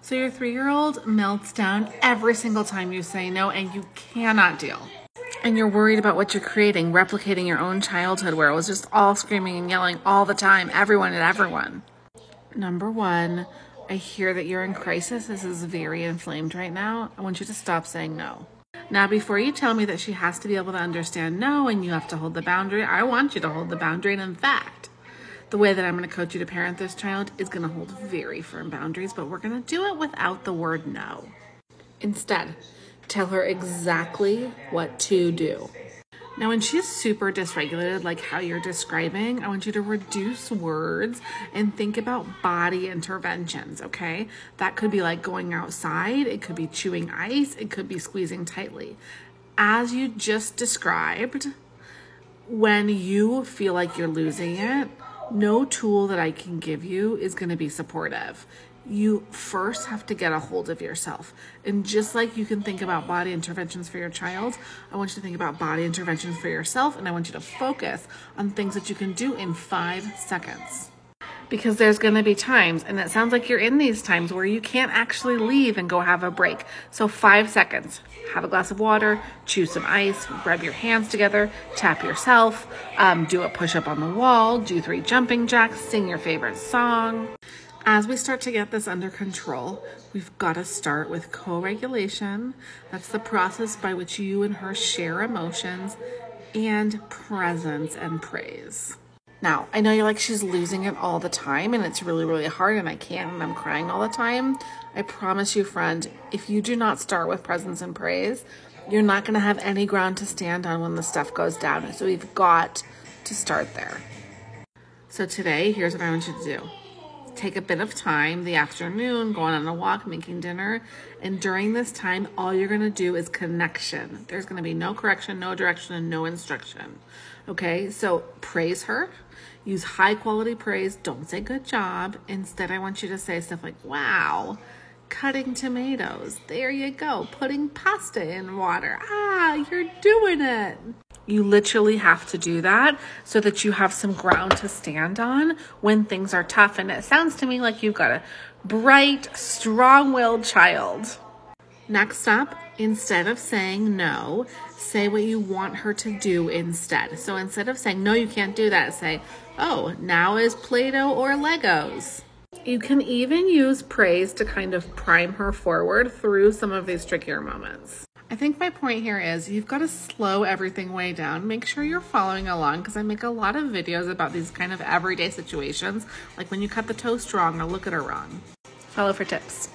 So your 3-year-old melts down every single time you say no, and you cannot deal. And you're worried about what you're creating, replicating your own childhood where it was just all screaming and yelling all the time, everyone and everyone. Number one, I hear that you're in crisis. This is very inflamed right now. I want you to stop saying no. Now, before you tell me that she has to be able to understand no and you have to hold the boundary, I want you to hold the boundary. And in fact, the way that I'm going to coach you to parent this child is going to hold very firm boundaries, but we're going to do it without the word no. Instead, tell her exactly what to do. Now, when she's super dysregulated, like how you're describing, I want you to reduce words and think about body interventions, okay? That could be like going outside. It could be chewing ice. It could be squeezing tightly. As you just described, when you feel like you're losing it, no tool that I can give you is going to be supportive. You first have to get a hold of yourself. And just like you can think about body interventions for your child, I want you to think about body interventions for yourself, and I want you to focus on things that you can do in 5 seconds. Because there's gonna be times, and it sounds like you're in these times, where you can't actually leave and go have a break. So 5 seconds, have a glass of water, chew some ice, rub your hands together, tap yourself, do a push-up on the wall, do 3 jumping jacks, sing your favorite song. As we start to get this under control, we've got to start with co-regulation. That's the process by which you and her share emotions, and presence and praise. Now, I know you're like, she's losing it all the time and it's really, really hard and I can't and I'm crying all the time. I promise you, friend, if you do not start with presence and praise, you're not going to have any ground to stand on when the stuff goes down. So we've got to start there. So today, here's what I want you to do. Take a bit of time, the afternoon, going on a walk, making dinner. And during this time, all you're going to do is connection. There's going to be no correction, no direction, and no instruction. Okay, so praise her. Use high quality praise. Don't say good job. Instead, I want you to say stuff like, wow, cutting tomatoes. There you go. Putting pasta in water. Ah, you're doing it. You literally have to do that so that you have some ground to stand on when things are tough. And it sounds to me like you've got a bright, strong-willed child. Next up, instead of saying no, say what you want her to do instead. So instead of saying, no, you can't do that, say, oh, now is Play-Doh or Legos. You can even use praise to kind of prime her forward through some of these trickier moments. I think my point here is you've got to slow everything way down. Make sure you're following along, because I make a lot of videos about these kind of everyday situations, like when you cut the toast wrong or look at her wrong. Follow for tips.